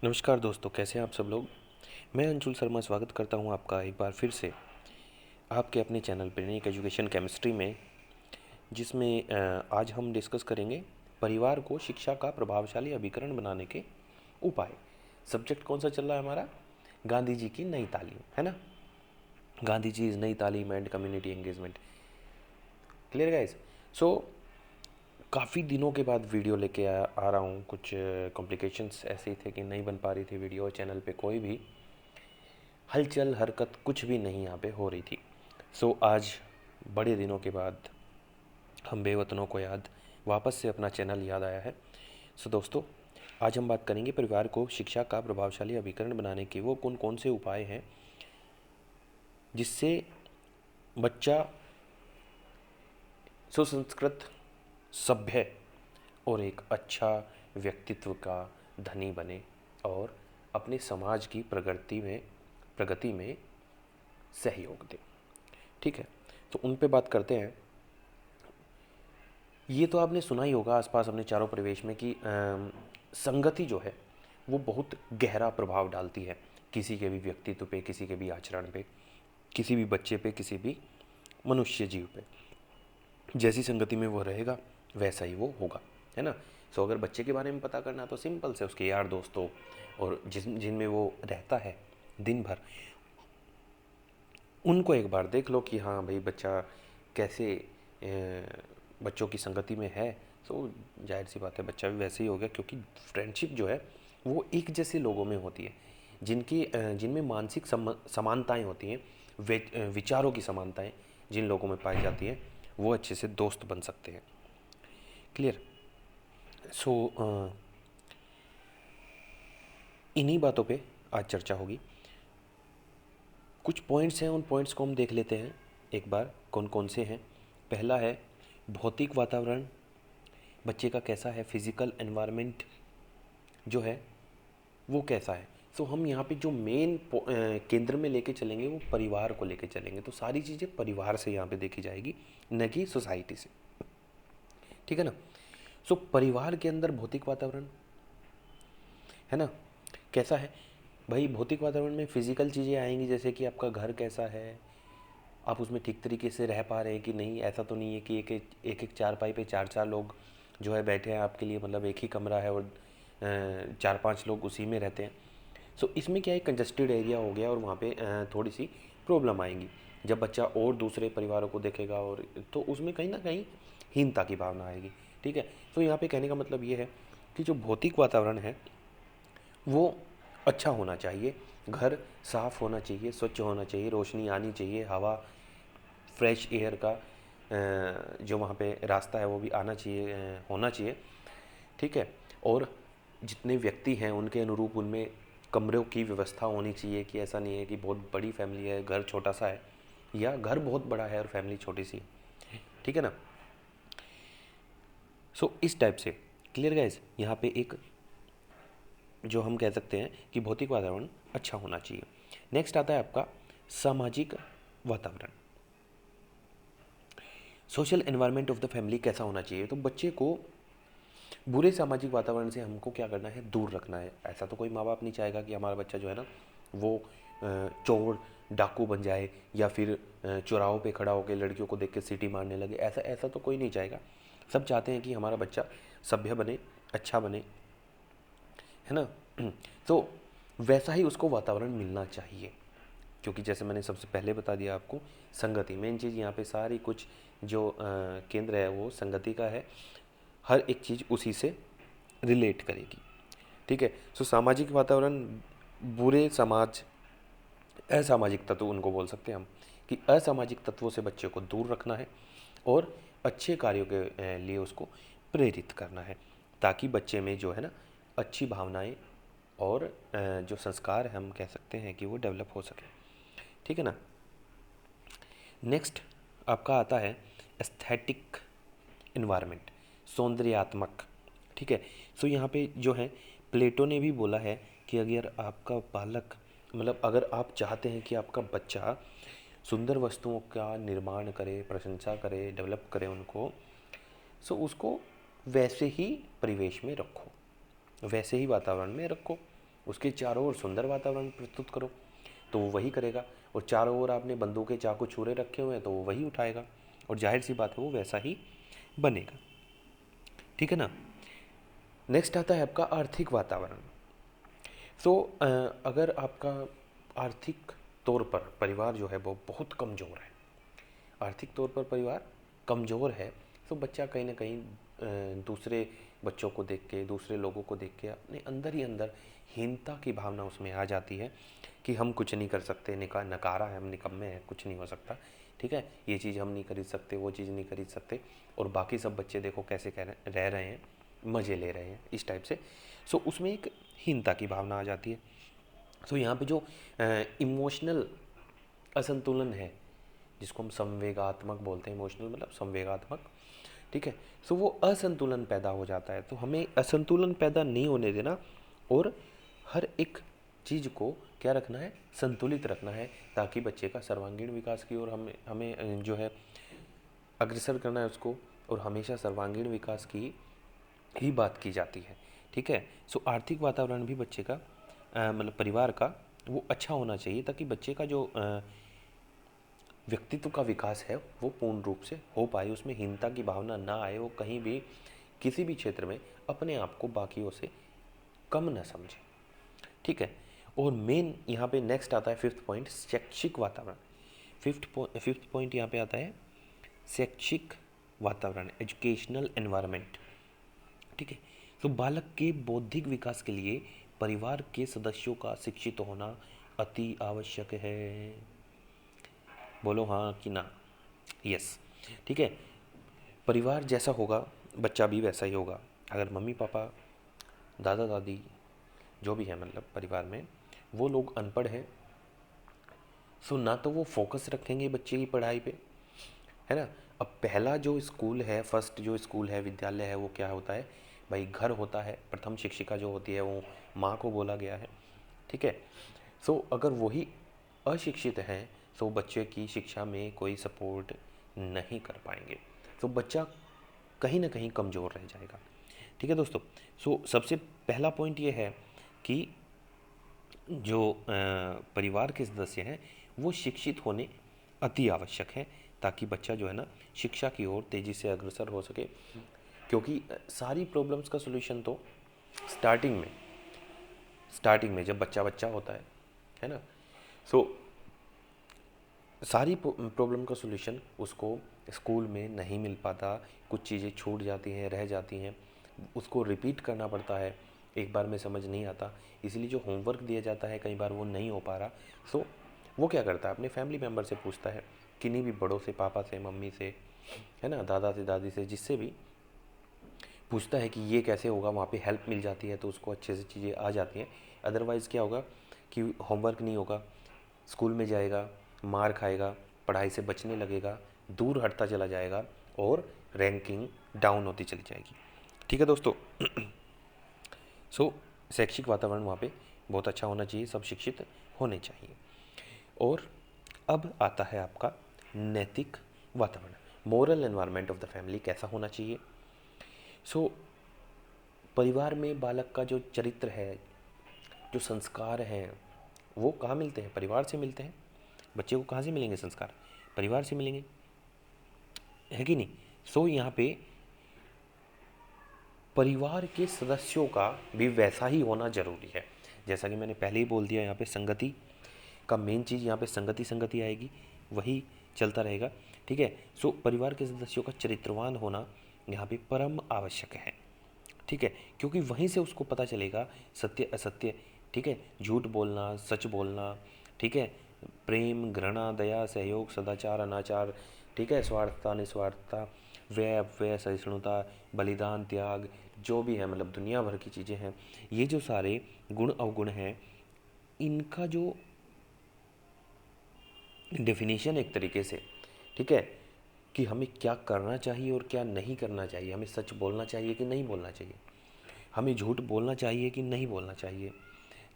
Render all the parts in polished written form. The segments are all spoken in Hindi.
नमस्कार दोस्तों, कैसे हैं आप सब लोग। मैं अंशुल शर्मा स्वागत करता हूं आपका एक बार फिर से आपके अपने चैनल प्रेरणिक एजुकेशन केमिस्ट्री में, जिसमें आज हम डिस्कस करेंगे परिवार को शिक्षा का प्रभावशाली अभिकरण बनाने के उपाय। सब्जेक्ट कौन सा चल रहा है हमारा? गांधी जी की नई तालीम, है ना। गांधी जी इज़ नई तालीम and community engagement. Clear guys. So काफ़ी दिनों के बाद वीडियो लेके आ रहा हूँ। कुछ कॉम्प्लिकेशंस ऐसे ही थे कि नहीं बन पा रही थी वीडियो, चैनल पे कोई भी हलचल हरकत कुछ भी नहीं यहाँ पे हो रही थी। सो आज बड़े दिनों के बाद हम बेवतनों को याद वापस से अपना चैनल याद आया है। सो दोस्तों, आज हम बात करेंगे परिवार को शिक्षा का प्रभावशाली अभिकरण बनाने के वो कौन कौन से उपाय हैं जिससे बच्चा सुसंस्कृत, सभ्य और एक अच्छा व्यक्तित्व का धनी बने और अपने समाज की प्रगति में सहयोग दे। ठीक है, तो उन पे बात करते हैं। ये तो आपने सुना ही होगा आसपास अपने चारों परिवेश में कि संगति जो है वो बहुत गहरा प्रभाव डालती है किसी के भी व्यक्तित्व पे, किसी के भी आचरण पे, किसी भी बच्चे पे, किसी भी मनुष्य जीव पे। जैसी संगति में वो रहेगा वैसा ही वो होगा, है ना। सो अगर बच्चे के बारे में पता करना तो सिंपल से उसके यार दोस्तों और जिनमें वो रहता है दिन भर, उनको एक बार देख लो कि हाँ भाई बच्चा कैसे बच्चों की संगति में है। सो जाहिर सी बात है बच्चा भी वैसे ही हो गया, क्योंकि फ्रेंडशिप जो है वो एक जैसे लोगों में होती है जिनमें मानसिक समानताएं होती हैं, विचारों की समानताएं जिन लोगों में पाई जाती हैं वो अच्छे से दोस्त बन सकते हैं। क्लियर। सो इन्हीं बातों पे आज चर्चा होगी। कुछ पॉइंट्स हैं, उन पॉइंट्स को हम देख लेते हैं एक बार कौन कौन से हैं। पहला है भौतिक वातावरण बच्चे का कैसा है, फिजिकल एनवायरनमेंट जो है वो कैसा है। सो हम यहाँ पे जो मेन केंद्र में लेके चलेंगे वो परिवार को लेके चलेंगे, तो सारी चीज़ें परिवार से यहाँ पे देखी जाएगी, न कि सोसाइटी से। ठीक है ना। सो परिवार के अंदर भौतिक वातावरण है ना, कैसा है भाई। भौतिक वातावरण में फिजिकल चीज़ें आएंगी, जैसे कि आपका घर कैसा है, आप उसमें ठीक तरीके से रह पा रहे हैं कि नहीं। ऐसा तो नहीं है कि एक चारपाई पे चार चार लोग जो है बैठे हैं आपके लिए, मतलब एक ही कमरा है और चार पांच लोग उसी में रहते हैं। सो इसमें क्या है, कंजस्टेड एरिया हो गया और वहाँ पे थोड़ी सी प्रॉब्लम आएंगी जब बच्चा और दूसरे परिवारों को देखेगा, और तो उसमें कहीं ना कहीं हीनता की भावना आएगी। ठीक है। तो यहाँ पे कहने का मतलब ये है कि जो भौतिक वातावरण है वो अच्छा होना चाहिए। घर साफ़ होना चाहिए, स्वच्छ होना चाहिए, रोशनी आनी चाहिए, हवा, फ्रेश एयर का जो वहाँ पे रास्ता है वो भी आना चाहिए, होना चाहिए। ठीक है। और जितने व्यक्ति हैं उनके अनुरूप उनमें कमरों की व्यवस्था होनी चाहिए, कि ऐसा नहीं है कि बहुत बड़ी फैमिली है, घर छोटा सा है, या घर बहुत बड़ा है और फैमिली छोटी सी है। ठीक है ना। सो इस टाइप से क्लियर गाइज। यहाँ पे एक जो हम कह सकते हैं कि भौतिक वातावरण अच्छा होना चाहिए। नेक्स्ट आता है आपका सामाजिक वातावरण, social environment of the family कैसा होना चाहिए। तो बच्चे को बुरे सामाजिक वातावरण से हमको क्या करना है, दूर रखना है। ऐसा तो कोई माँ बाप नहीं चाहेगा कि हमारा बच्चा जो है ना वो चोर डाकू बन जाए, या फिर चौराहों पे खड़ा होकर लड़कियों को देख के सीटी मारने लगे। ऐसा ऐसा तो कोई नहीं चाहेगा। सब चाहते हैं कि हमारा बच्चा सभ्य बने, अच्छा बने, है ना। तो वैसा ही उसको वातावरण मिलना चाहिए, क्योंकि जैसे मैंने सबसे पहले बता दिया आपको, संगति मेन चीज़ यहाँ पे। सारी कुछ जो केंद्र है वो संगति का है, हर एक चीज़ उसी से रिलेट करेगी। ठीक है। सो सामाजिक वातावरण, बुरे समाज, असामाजिक तत्व उनको बोल सकते हैं हम, कि असामाजिक तत्वों से बच्चे को दूर रखना है और अच्छे कार्यों के लिए उसको प्रेरित करना है, ताकि बच्चे में जो है ना अच्छी भावनाएं और जो संस्कार है हम कह सकते हैं कि वो डेवलप हो सके। ठीक है ना। नेक्स्ट आपका आता है एस्थेटिक इन्वायरमेंट, सौंदर्यात्मक। ठीक है। सो यहाँ पे जो है प्लेटो ने भी बोला है कि अगर आपका बालक, मतलब अगर आप चाहते हैं कि आपका बच्चा सुंदर वस्तुओं का निर्माण करे, प्रशंसा करे, डेवलप करे उनको, सो उसको वैसे ही परिवेश में रखो, वैसे ही वातावरण में रखो। उसके चारों ओर सुंदर वातावरण प्रस्तुत करो तो वो वही करेगा। और चारों ओर आपने बंदूकें चाकू छुरे रखे हुए हैं तो वो वही उठाएगा, और जाहिर सी बात है वो वैसा ही बनेगा। ठीक है ना। नेक्स्ट आता है आपका आर्थिक वातावरण। तो अगर आपका आर्थिक तौर पर परिवार जो है वो बहुत कमज़ोर है, आर्थिक तौर पर परिवार कमज़ोर है, तो बच्चा कहीं ना कहीं दूसरे बच्चों को देख के, दूसरे लोगों को देख के अपने अंदर ही अंदर हीनता की भावना उसमें आ जाती है कि हम कुछ नहीं कर सकते, नकारा है, हम निकम्मे हैं, कुछ नहीं हो सकता। ठीक है, ये चीज़ हम नहीं खरीद सकते, वो चीज़ नहीं खरीद सकते, और बाकी सब बच्चे देखो कैसे रह रहे हैं, मज़े ले रहे हैं, इस टाइप से। सो उसमें एक हीनता की भावना आ जाती है। सो यहाँ पे जो इमोशनल असंतुलन है, जिसको हम संवेगात्मक बोलते हैं, इमोशनल मतलब संवेगात्मक, ठीक है। सो वो असंतुलन पैदा हो जाता है। तो हमें असंतुलन पैदा नहीं होने देना, और हर एक चीज़ को क्या रखना है, संतुलित रखना है, ताकि बच्चे का सर्वांगीण विकास की ओर हमें हमें जो है अग्रसर करना है उसको, और हमेशा सर्वांगीण विकास की ही बात की जाती है। ठीक है। सो आर्थिक वातावरण भी बच्चे का मतलब परिवार का वो अच्छा होना चाहिए, ताकि बच्चे का जो व्यक्तित्व का विकास है वो पूर्ण रूप से हो पाए, उसमें हीनता की भावना ना आए, वो कहीं भी किसी भी क्षेत्र में अपने आप को बाकियों से कम न समझे। ठीक है। और मेन यहाँ पे नेक्स्ट आता है फिफ्थ पॉइंट, शैक्षिक वातावरण। फिफ्थ पॉइंट यहाँ पे आता है शैक्षिक वातावरण, एजुकेशनल एनवायरनमेंट। ठीक है। तो बालक के बौद्धिक विकास के लिए परिवार के सदस्यों का शिक्षित होना अति आवश्यक है। बोलो हाँ कि ना। यस। ठीक है। परिवार जैसा होगा बच्चा भी वैसा ही होगा। अगर मम्मी पापा, दादा दादी, जो भी है मतलब परिवार में, वो लोग अनपढ़ हैं, सो ना तो वो फोकस रखेंगे बच्चे की पढ़ाई पे, है ना। अब पहला जो स्कूल है, फर्स्ट जो स्कूल है, विद्यालय है, वो क्या होता है भाई, घर होता है। प्रथम शिक्षिका जो होती है वो माँ को बोला गया है। ठीक है। सो अगर वही अशिक्षित हैं तो बच्चे की शिक्षा में कोई सपोर्ट नहीं कर पाएंगे, तो बच्चा कहीं ना कहीं कमज़ोर रह जाएगा। ठीक है दोस्तों। सो सबसे पहला पॉइंट ये है कि जो परिवार के सदस्य हैं वो शिक्षित होने अति आवश्यक है, ताकि बच्चा जो है ना शिक्षा की ओर तेज़ी से अग्रसर हो सके। क्योंकि सारी प्रॉब्लम्स का सलूशन तो स्टार्टिंग में जब बच्चा बच्चा होता है ना। सो सारी प्रॉब्लम का सलूशन उसको स्कूल में नहीं मिल पाता, कुछ चीज़ें छूट जाती हैं, रह जाती हैं, उसको रिपीट करना पड़ता है, एक बार में समझ नहीं आता, इसलिए जो होमवर्क दिया जाता है कई बार वो नहीं हो पा रहा। सो वो क्या करता है, अपने फैमिली मेम्बर से पूछता है, किन्हीं भी बड़ों से, पापा से, मम्मी से, है ना, दादा से, दादी से, जिससे भी पूछता है कि ये कैसे होगा, वहाँ पे हेल्प मिल जाती है तो उसको अच्छे से चीज़ें आ जाती हैं। अदरवाइज़ क्या होगा कि होमवर्क नहीं होगा, स्कूल में जाएगा, मार खाएगा, पढ़ाई से बचने लगेगा, दूर हटता चला जाएगा, और रैंकिंग डाउन होती चली जाएगी। ठीक है दोस्तों। सो शैक्षिक वातावरण वहाँ पे बहुत अच्छा होना चाहिए, सब शिक्षित होने चाहिए। और अब आता है आपका नैतिक वातावरण, moral environment of the family कैसा होना चाहिए। सो परिवार में बालक का जो चरित्र है, जो संस्कार हैं, वो कहाँ मिलते हैं, परिवार से मिलते हैं। बच्चे को कहाँ से मिलेंगे संस्कार, परिवार से मिलेंगे, है कि नहीं। सो यहाँ पे परिवार के सदस्यों का भी वैसा ही होना जरूरी है। जैसा कि मैंने पहले ही बोल दिया, यहाँ पे संगति का मेन चीज़, यहाँ पे संगति आएगी, वही चलता रहेगा। ठीक है। सो परिवार के सदस्यों का चरित्रवान होना यहाँ पे परम आवश्यक है। ठीक है। क्योंकि वहीं से उसको पता चलेगा सत्य असत्य। ठीक है। झूठ बोलना, सच बोलना, ठीक है, प्रेम, घृणा, दया, सहयोग, सदाचार, अनाचार, ठीक है, स्वार्थता, निस्वार्थता, व्यय अपव्यय, सहिष्णुता, बलिदान, त्याग, जो भी है मतलब दुनिया भर की चीज़ें हैं, ये जो सारे गुण अवगुण हैं, इनका जो डेफिनेशन एक तरीके से, ठीक है, कि हमें क्या करना चाहिए और क्या नहीं करना चाहिए, हमें सच बोलना चाहिए कि नहीं बोलना चाहिए, हमें झूठ बोलना चाहिए कि नहीं बोलना चाहिए।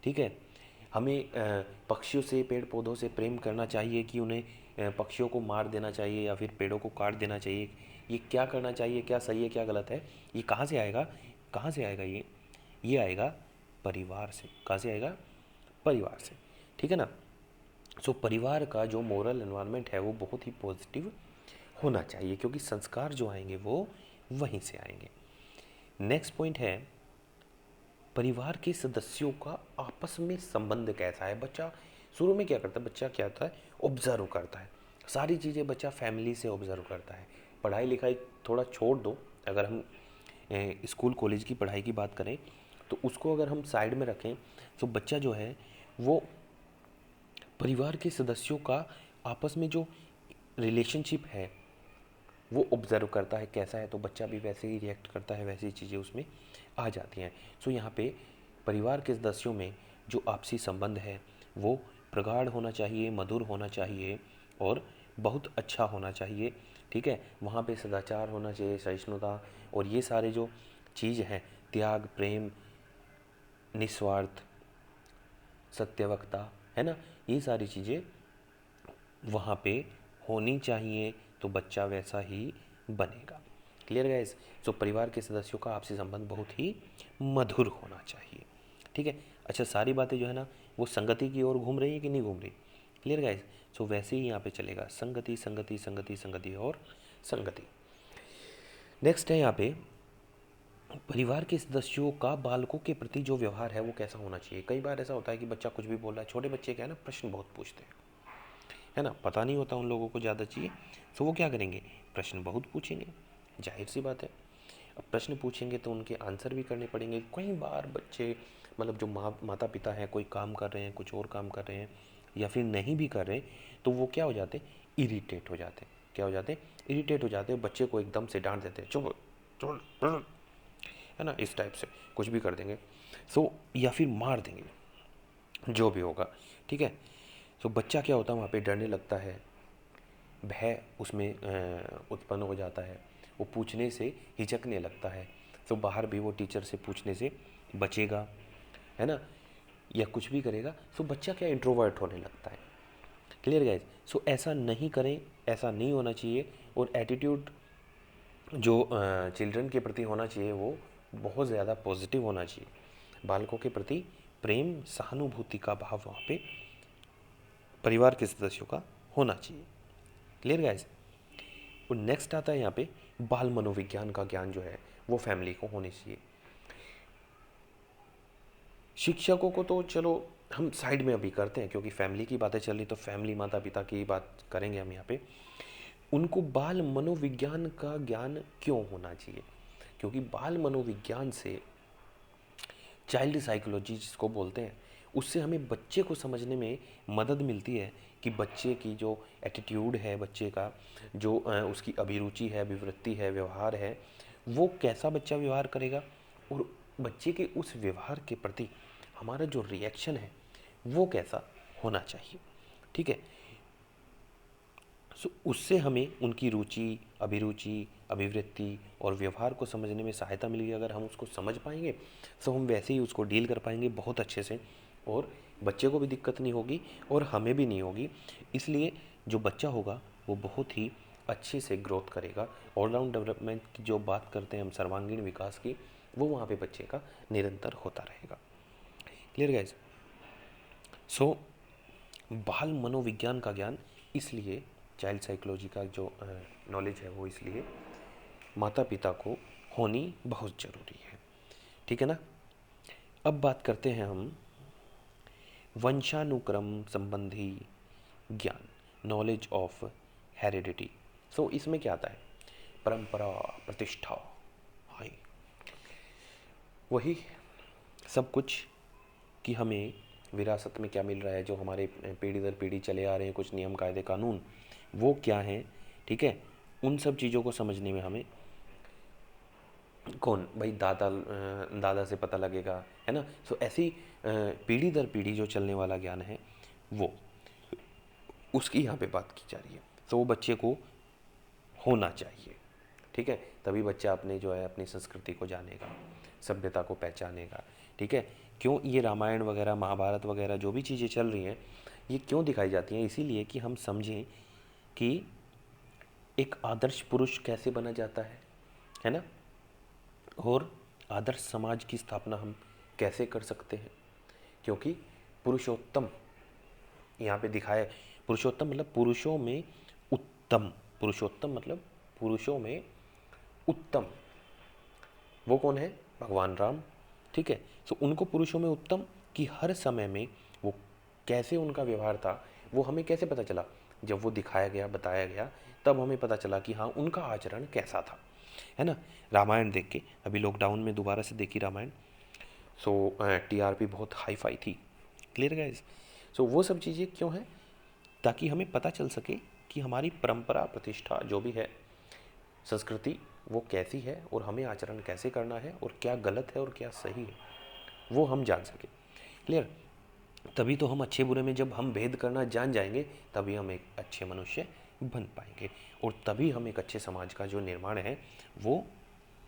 ठीक है। हमें पक्षियों से, पेड़ पौधों से प्रेम करना चाहिए कि उन्हें पक्षियों को मार देना चाहिए या फिर पेड़ों को काट देना चाहिए, ये क्या करना चाहिए, क्या सही है क्या गलत है, ये कहाँ से आएगा, कहाँ से आएगा ये आएगा परिवार से। कहाँ से आएगा? परिवार से। ठीक है ना? सो परिवार का जो मोरल एनवायरनमेंट है वो बहुत ही पॉजिटिव होना चाहिए, क्योंकि संस्कार जो आएंगे वो वहीं से आएंगे। नेक्स्ट पॉइंट है परिवार के सदस्यों का आपस में संबंध कैसा है। बच्चा शुरू में क्या करता है? बच्चा क्या होता है? ऑब्जर्व करता है सारी चीज़ें। बच्चा फैमिली से ऑब्जर्व करता है। पढ़ाई लिखाई थोड़ा छोड़ दो, अगर हम स्कूल कॉलेज की पढ़ाई की बात करें तो उसको अगर हम साइड में रखें तो बच्चा जो है वो परिवार के सदस्यों का आपस में जो रिलेशनशिप है वो ऑब्ज़र्व करता है कैसा है, तो बच्चा भी वैसे ही रिएक्ट करता है, वैसी चीज़ें उसमें आ जाती हैं। सो यहाँ पे परिवार के सदस्यों में जो आपसी संबंध है वो प्रगाढ़ होना चाहिए, मधुर होना चाहिए और बहुत अच्छा होना चाहिए। ठीक है? वहाँ पे सदाचार होना चाहिए, सहिष्णुता और ये सारे जो चीज़ हैं, त्याग, प्रेम, निस्वार्थ, सत्यवक्ता, है ना, ये सारी चीज़ें वहाँ पे होनी चाहिए, तो बच्चा वैसा ही बनेगा। Clear guys? सो परिवार के सदस्यों का आपसी संबंध बहुत ही मधुर होना चाहिए। ठीक है? अच्छा, सारी बातें जो है ना वो संगति की ओर घूम रही है कि नहीं घूम रही? Clear guys? सो वैसे ही यहाँ पे चलेगा, संगति संगति संगति संगति और संगति। नेक्स्ट है यहाँ पे परिवार के सदस्यों का बालकों के प्रति जो व्यवहार है वो कैसा होना चाहिए। कई बार ऐसा होता है कि बच्चा कुछ भी बोल रहा है, छोटे बच्चे क्या है ना, प्रश्न बहुत पूछते हैं, है ना, पता नहीं होता उन लोगों को ज़्यादा चीज़ें, तो वो क्या करेंगे? प्रश्न बहुत पूछेंगे। जाहिर सी बात है, अब प्रश्न पूछेंगे तो उनके आंसर भी करने पड़ेंगे। कई बार बच्चे मतलब जो माता पिता हैं कोई काम कर रहे हैं, कुछ और काम कर रहे हैं या फिर नहीं भी कर रहे, तो वो क्या हो जाते? इरिटेट हो जाते। क्या हो जाते? इरिटेट हो जाते। बच्चे को एकदम से डांट देते हैं, चुप चुप, है ना, इस टाइप से कुछ भी कर देंगे। सो या फिर मार देंगे, जो भी होगा। ठीक है? तो बच्चा क्या होता है वहाँ पे? डरने लगता है, भय उसमें उत्पन्न हो जाता है, वो पूछने से हिचकने लगता है। तो बाहर भी वो टीचर से पूछने से बचेगा, है ना, या कुछ भी करेगा। सो बच्चा क्या, इंट्रोवर्ट होने लगता है। Clear guys? सो ऐसा नहीं करें, ऐसा नहीं होना चाहिए। और एटीट्यूड जो चिल्ड्रन के प्रति होना चाहिए वो बहुत ज़्यादा पॉजिटिव होना चाहिए। बालकों के प्रति प्रेम, सहानुभूति का भाव वहाँ पे परिवार के सदस्यों का होना चाहिए। Clear guys? और नेक्स्ट आता है यहाँ पे बाल मनोविज्ञान का ज्ञान जो है वो फैमिली को होनी चाहिए। शिक्षकों को तो चलो हम साइड में अभी करते हैं, क्योंकि फैमिली की बातें चल रही, तो फैमिली माता पिता की बात करेंगे हम यहाँ पे। उनको बाल मनोविज्ञान का ज्ञान क्यों होना चाहिए? क्योंकि बाल मनोविज्ञान से, चाइल्ड साइकोलॉजी जिसको बोलते हैं, उससे हमें बच्चे को समझने में मदद मिलती है कि बच्चे की जो एटीट्यूड है, बच्चे का जो उसकी अभिरुचि है, अभिवृत्ति है, व्यवहार है, वो कैसा बच्चा व्यवहार करेगा और बच्चे के उस व्यवहार के प्रति हमारा जो रिएक्शन है वो कैसा होना चाहिए। ठीक है? सो उससे हमें उनकी रुचि, अभिरुचि, अभिवृत्ति और व्यवहार को समझने में सहायता मिलेगी। अगर हम उसको समझ पाएंगे तो हम वैसे ही उसको डील कर पाएंगे बहुत अच्छे से, और बच्चे को भी दिक्कत नहीं होगी और हमें भी नहीं होगी। इसलिए जो बच्चा होगा वो बहुत ही अच्छे से ग्रोथ करेगा। ऑलराउंड डेवलपमेंट की जो बात करते हैं हम, सर्वांगीण विकास की, वो वहाँ पे बच्चे का निरंतर होता रहेगा। Clear guys? सो बाल मनोविज्ञान का ज्ञान इसलिए, चाइल्ड साइकोलॉजी का जो नॉलेज है वो इसलिए माता पिता को होनी बहुत ज़रूरी है। ठीक है ना? अब बात करते हैं हम वंशानुक्रम संबंधी ज्ञान, नॉलेज ऑफ हेरिडिटी। सो इसमें क्या आता है? परंपरा, प्रतिष्ठा, हाँ, वही सब कुछ कि हमें विरासत में क्या मिल रहा है, जो हमारे पीढ़ी दर पीढ़ी चले आ रहे हैं, कुछ नियम कायदे कानून, वो क्या हैं। ठीक है? उन सब चीज़ों को समझने में हमें कौन भाई, दादा से पता लगेगा, है ना। सो ऐसी पीढ़ी दर पीढ़ी जो चलने वाला ज्ञान है वो, उसकी यहाँ पे बात की जा रही है। तो वो बच्चे को होना चाहिए। ठीक है? तभी बच्चा अपने जो है अपनी संस्कृति को जानेगा, सभ्यता को पहचानेगा। ठीक है? क्यों ये रामायण वगैरह, महाभारत वगैरह जो भी चीज़ें चल रही हैं, ये क्यों दिखाई जाती हैं? इसीलिए कि हम समझें कि एक आदर्श पुरुष कैसे बना जाता है ना, और आदर्श समाज की स्थापना हम कैसे कर सकते हैं? क्योंकि पुरुषोत्तम यहाँ पे दिखाया है। पुरुषोत्तम मतलब पुरुषों में उत्तम, पुरुषोत्तम मतलब पुरुषों में उत्तम। वो कौन है? भगवान राम। ठीक है, तो उनको पुरुषों में उत्तम कि हर समय में वो कैसे उनका व्यवहार था, वो हमें कैसे पता चला? जब वो दिखाया गया, बताया गया, तब हमें पता चला कि हाँ उनका आचरण कैसा था, है ना। रामायण देख के, अभी लॉकडाउन में दोबारा से देखी रामायण, सो टीआरपी बहुत हाई फाई थी। Clear guys? सो वो सब चीज़ें क्यों हैं? ताकि हमें पता चल सके कि हमारी परंपरा, प्रतिष्ठा जो भी है, संस्कृति, वो कैसी है और हमें आचरण कैसे करना है और क्या गलत है और क्या सही है, वो हम जान सके। क्लियर? तभी तो हम अच्छे बुरे में जब हम भेद करना जान जाएंगे, तभी हम एक अच्छे मनुष्य बन पाएंगे और तभी हम एक अच्छे समाज का जो निर्माण है वो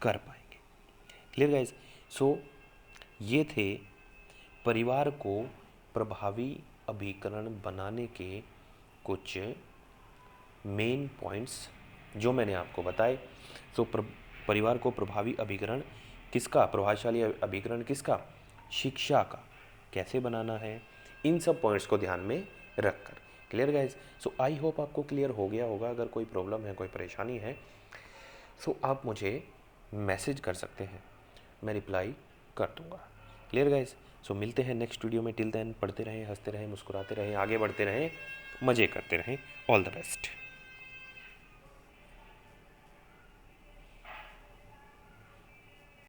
कर पाएंगे। Clear guys? सो ये थे परिवार को प्रभावी अभिकरण बनाने के कुछ मेन पॉइंट्स जो मैंने आपको बताए। सो परिवार को प्रभावी अभिकरण किसका, प्रभावशाली अभिकरण किसका? शिक्षा का कैसे बनाना है, इन सब पॉइंट्स को ध्यान में रखकर। Clear guys? So I hope आपको क्लियर हो गया होगा। अगर कोई प्रॉब्लम है, कोई परेशानी है, सो आप मुझे मैसेज कर सकते हैं, मैं रिप्लाई कर दूंगा। Clear guys? सो मिलते हैं नेक्स्ट वीडियो में। टिल देन पढ़ते रहें, हंसते रहें, मुस्कुराते रहें, आगे बढ़ते रहें, मज़े करते रहें। All the best.